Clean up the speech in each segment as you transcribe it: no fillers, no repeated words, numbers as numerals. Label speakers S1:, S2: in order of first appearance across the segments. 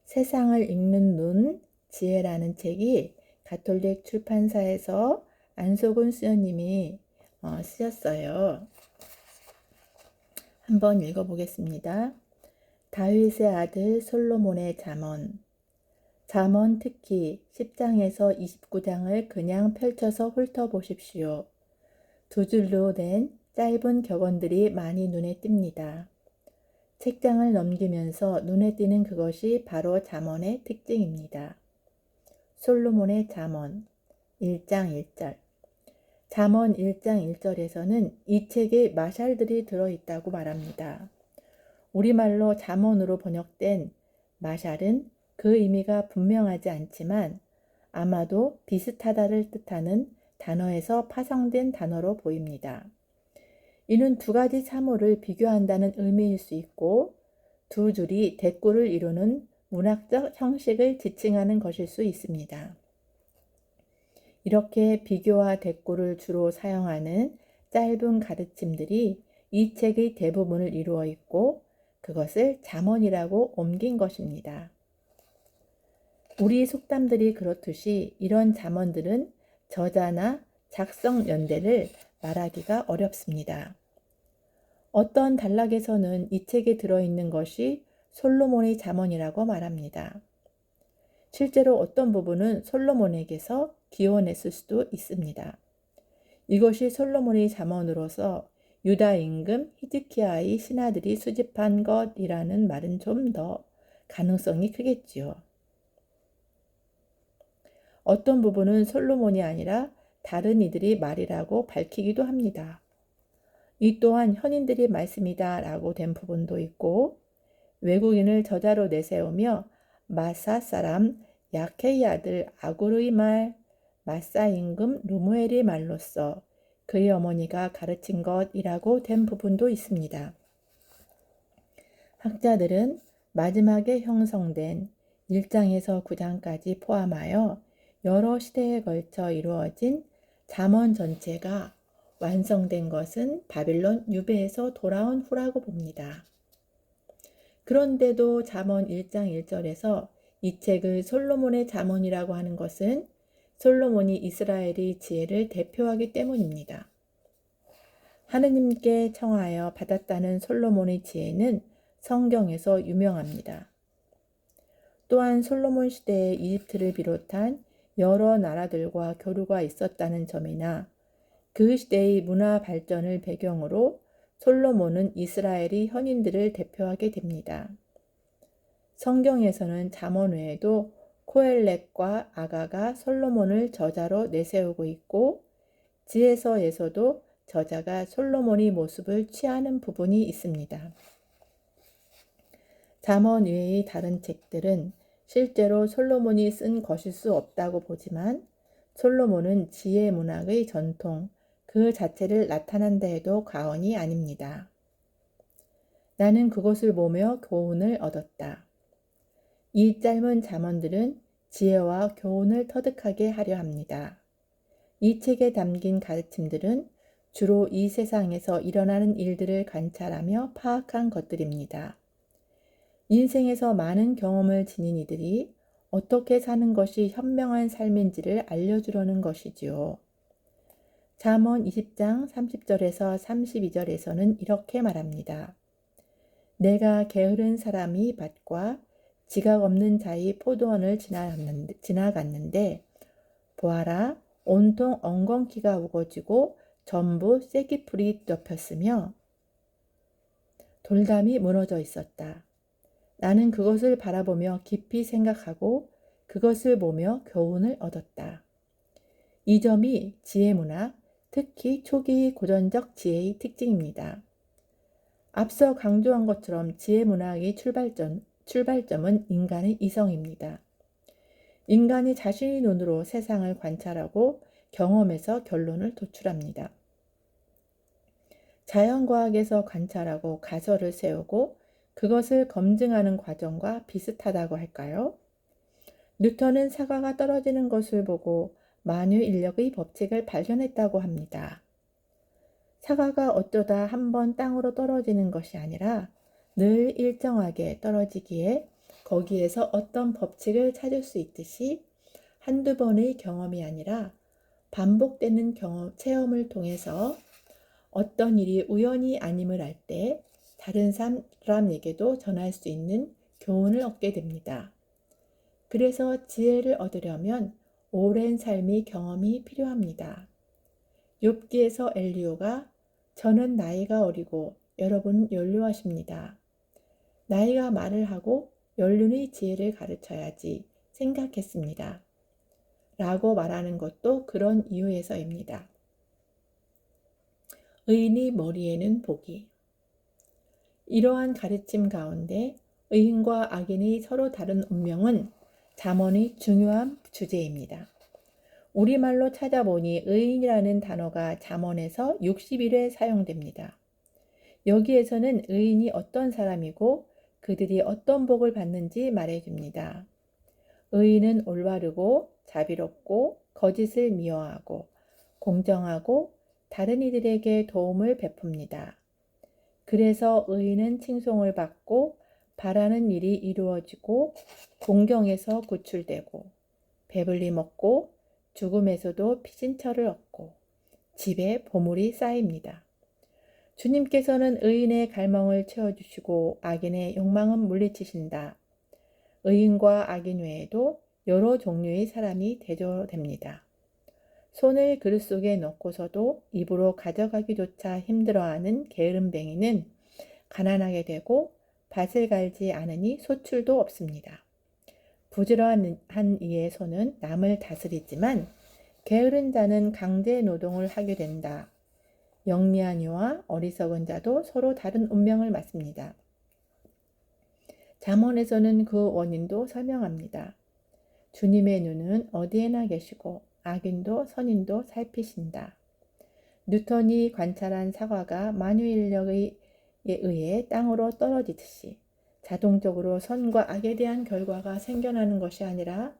S1: 세상을 읽는 눈, 지혜라는 책이 가톨릭 출판사에서 안소근 수녀님이 쓰셨어요. 한번 읽어보겠습니다. 다윗의 아들 솔로몬의 잠언. 잠언 특히 10장에서 29장을 그냥 펼쳐서 훑어보십시오. 두 줄로 된 짧은 격언들이 많이 눈에 띕니다. 책장을 넘기면서 눈에 띄는 그것이 바로 잠언의 특징입니다. 솔로몬의 잠언 1장 1절. 잠언 1장 1절에서는 이 책에 마샬들이 들어있다고 말합니다. 우리말로 잠언으로 번역된 마샬은 그 의미가 분명하지 않지만 아마도 비슷하다를 뜻하는 단어에서 파생된 단어로 보입니다. 이는 두 가지 사물을 비교한다는 의미일 수 있고 두 줄이 대꾸를 이루는 문학적 형식을 지칭하는 것일 수 있습니다. 이렇게 비교와 대꾸를 주로 사용하는 짧은 가르침들이 이 책의 대부분을 이루어 있고 그것을 잠언이라고 옮긴 것입니다. 우리 속담들이 그렇듯이 이런 잠언들은 저자나 작성 연대를 말하기가 어렵습니다. 어떤 단락에서는 이 책에 들어있는 것이 솔로몬의 잠언이라고 말합니다. 실제로 어떤 부분은 솔로몬에게서 기원했을 수도 있습니다. 이것이 솔로몬의 잠언으로서 유다 임금 히즈키야의 신하들이 수집한 것이라는 말은 좀 더 가능성이 크겠지요. 어떤 부분은 솔로몬이 아니라 다른 이들이 말이라고 밝히기도 합니다. 이 또한 현인들이 말씀이다 라고 된 부분도 있고 외국인을 저자로 내세우며 마사 사람 야케이 아들 아굴의 말, 마사 임금 루무엘의 말로써 그의 어머니가 가르친 것이라고 된 부분도 있습니다. 학자들은 마지막에 형성된 1장에서 9장까지 포함하여 여러 시대에 걸쳐 이루어진 잠언 전체가 완성된 것은 바빌론 유배에서 돌아온 후라고 봅니다. 그런데도 잠언 1장 1절에서 이 책을 솔로몬의 잠언이라고 하는 것은 솔로몬이 이스라엘의 지혜를 대표하기 때문입니다. 하느님께 청하여 받았다는 솔로몬의 지혜는 성경에서 유명합니다. 또한 솔로몬 시대에 이집트를 비롯한 여러 나라들과 교류가 있었다는 점이나 그 시대의 문화 발전을 배경으로 솔로몬은 이스라엘의 현인들을 대표하게 됩니다. 성경에서는 잠언 외에도 코엘렛과 아가가 솔로몬을 저자로 내세우고 있고 지혜서에서도 저자가 솔로몬의 모습을 취하는 부분이 있습니다. 잠언 외의 다른 책들은 실제로 솔로몬이 쓴 것일 수 없다고 보지만 솔로몬은 지혜 문학의 전통 그 자체를 나타난다 해도 과언이 아닙니다. 나는 그것을 보며 교훈을 얻었다. 이 짧은 잠언들은 지혜와 교훈을 터득하게 하려 합니다. 이 책에 담긴 가르침들은 주로 이 세상에서 일어나는 일들을 관찰하며 파악한 것들입니다. 인생에서 많은 경험을 지닌 이들이 어떻게 사는 것이 현명한 삶인지를 알려주려는 것이지요. 잠언 20장 30절에서 32절에서는 이렇게 말합니다. 내가 게으른 사람이 밭과 지각 없는 자의 포도원을 지나갔는데 보아라 온통 엉겅퀴가 우거지고 전부 쐐기풀이 덮였으며 돌담이 무너져 있었다. 나는 그것을 바라보며 깊이 생각하고 그것을 보며 교훈을 얻었다. 이 점이 지혜 문학, 특히 초기 고전적 지혜의 특징입니다. 앞서 강조한 것처럼 지혜 문학의 출발점은 인간의 이성입니다. 인간이 자신의 눈으로 세상을 관찰하고 경험해서 결론을 도출합니다. 자연과학에서 관찰하고 가설을 세우고 그것을 검증하는 과정과 비슷하다고 할까요? 뉴턴은 사과가 떨어지는 것을 보고 만유인력의 법칙을 발견했다고 합니다. 사과가 어쩌다 한번 땅으로 떨어지는 것이 아니라 늘 일정하게 떨어지기에 거기에서 어떤 법칙을 찾을 수 있듯이 한두 번의 경험이 아니라 반복되는 체험을 통해서 어떤 일이 우연이 아님을 알 때 다른 사람에게도 전할 수 있는 교훈을 얻게 됩니다. 그래서 지혜를 얻으려면 오랜 삶의 경험이 필요합니다. 욥기에서 엘리오가 저는 나이가 어리고 여러분은 연로하십니다. 나이가 말을 하고 연륜의 지혜를 가르쳐야지 생각했습니다. 라고 말하는 것도 그런 이유에서입니다. 의인의 머리에는 복이. 이러한 가르침 가운데 의인과 악인의 서로 다른 운명은 잠언의 중요한 주제입니다. 우리말로 찾아보니 의인이라는 단어가 잠언에서 61회 사용됩니다. 여기에서는 의인이 어떤 사람이고 그들이 어떤 복을 받는지 말해줍니다. 의인은 올바르고 자비롭고 거짓을 미워하고 공정하고 다른 이들에게 도움을 베풉니다. 그래서 의인은 칭송을 받고 바라는 일이 이루어지고 공경에서 구출되고 배불리 먹고 죽음에서도 피신처를 얻고 집에 보물이 쌓입니다. 주님께서는 의인의 갈망을 채워주시고 악인의 욕망은 물리치신다. 의인과 악인 외에도 여러 종류의 사람이 대조됩니다. 손을 그릇 속에 넣고서도 입으로 가져가기조차 힘들어하는 게으름뱅이는 가난하게 되고 밭을 갈지 않으니 소출도 없습니다. 부지런한 이의 손은 남을 다스리지만 게으른 자는 강제 노동을 하게 된다. 영리한 이와 어리석은 자도 서로 다른 운명을 맞습니다. 잠언에서는 그 원인도 설명합니다. 주님의 눈은 어디에나 계시고 악인도 선인도 살피신다. 뉴턴이 관찰한 사과가 만유인력에 의해 땅으로 떨어지듯이 자동적으로 선과 악에 대한 결과가 생겨나는 것이 아니라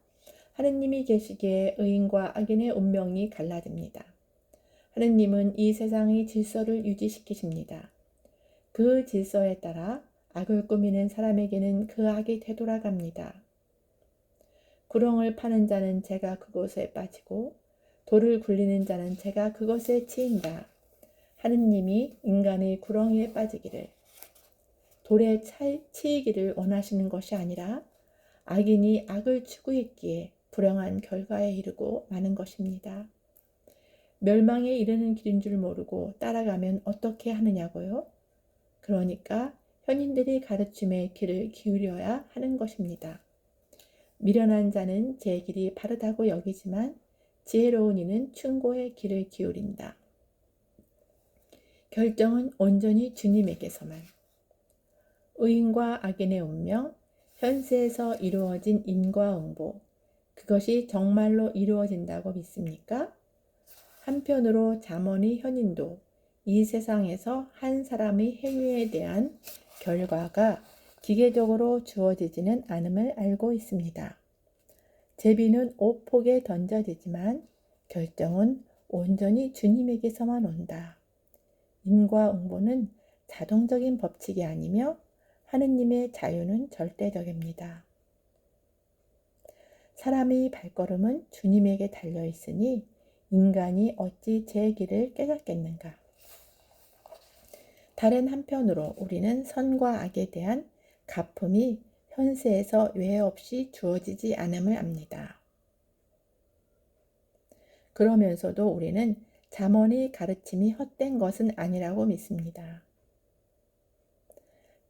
S1: 하느님이 계시기에 의인과 악인의 운명이 갈라집니다. 하느님은 이 세상의 질서를 유지시키십니다. 그 질서에 따라 악을 꾸미는 사람에게는 그 악이 되돌아갑니다. 구렁을 파는 자는 제가 그곳에 빠지고 돌을 굴리는 자는 제가 그것에 치인다. 하느님이 인간의 구렁이에 빠지기를 돌에 치이기를 원하시는 것이 아니라 악인이 악을 추구했기에 불행한 결과에 이르고 마는 것입니다. 멸망에 이르는 길인 줄 모르고 따라가면 어떻게 하느냐고요? 그러니까 현인들이 가르침에 귀를 기울여야 하는 것입니다. 미련한 자는 제 길이 바르다고 여기지만 지혜로운 이는 충고의 귀를 기울인다. 결정은 온전히 주님에게서만. 의인과 악인의 운명, 현세에서 이루어진 인과응보, 그것이 정말로 이루어진다고 믿습니까? 한편으로 잠언의 현인도 이 세상에서 한 사람의 행위에 대한 결과가 기계적으로 주어지지는 않음을 알고 있습니다. 제비는 오폭에 던져지지만 결정은 온전히 주님에게서만 온다. 인과응보는 자동적인 법칙이 아니며 하느님의 자유는 절대적입니다. 사람의 발걸음은 주님에게 달려 있으니 인간이 어찌 제 길을 깨닫겠는가. 다른 한편으로 우리는 선과 악에 대한 가품이 현세에서 외 없이 주어지지 않음을 압니다. 그러면서도 우리는 잠언의 가르침이 헛된 것은 아니라고 믿습니다.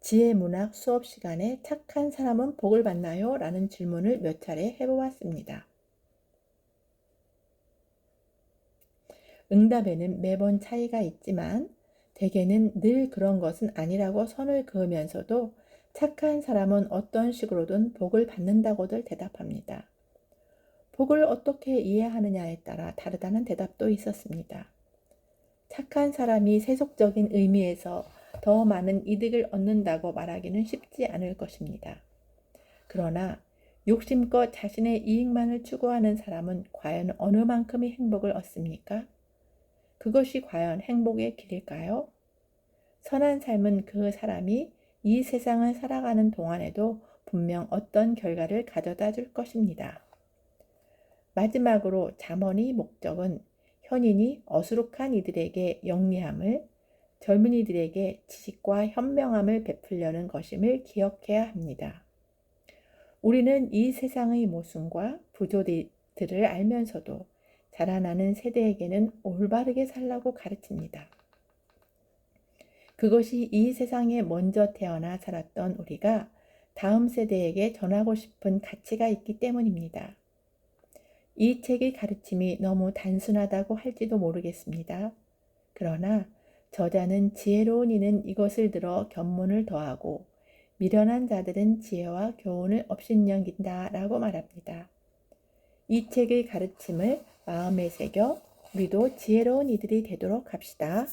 S1: 지혜문학 수업 시간에 착한 사람은 복을 받나요? 라는 질문을 몇 차례 해보았습니다. 응답에는 매번 차이가 있지만 대개는 늘 그런 것은 아니라고 선을 그으면서도 착한 사람은 어떤 식으로든 복을 받는다고들 대답합니다. 복을 어떻게 이해하느냐에 따라 다르다는 대답도 있었습니다. 착한 사람이 세속적인 의미에서 더 많은 이득을 얻는다고 말하기는 쉽지 않을 것입니다. 그러나 욕심껏 자신의 이익만을 추구하는 사람은 과연 어느 만큼의 행복을 얻습니까? 그것이 과연 행복의 길일까요? 선한 삶은 그 사람이 이 세상을 살아가는 동안에도 분명 어떤 결과를 가져다 줄 것입니다. 마지막으로 잠언의 목적은 현인이 어수룩한 이들에게 영리함을, 젊은이들에게 지식과 현명함을 베풀려는 것임을 기억해야 합니다. 우리는 이 세상의 모순과 부조리들을 알면서도 자라나는 세대에게는 올바르게 살라고 가르칩니다. 그것이 이 세상에 먼저 태어나 살았던 우리가 다음 세대에게 전하고 싶은 가치가 있기 때문입니다. 이 책의 가르침이 너무 단순하다고 할지도 모르겠습니다. 그러나 저자는 지혜로운 이는 이것을 들어 견문을 더하고 미련한 자들은 지혜와 교훈을 업신여긴다 라고 말합니다. 이 책의 가르침을 마음에 새겨 우리도 지혜로운 이들이 되도록 합시다.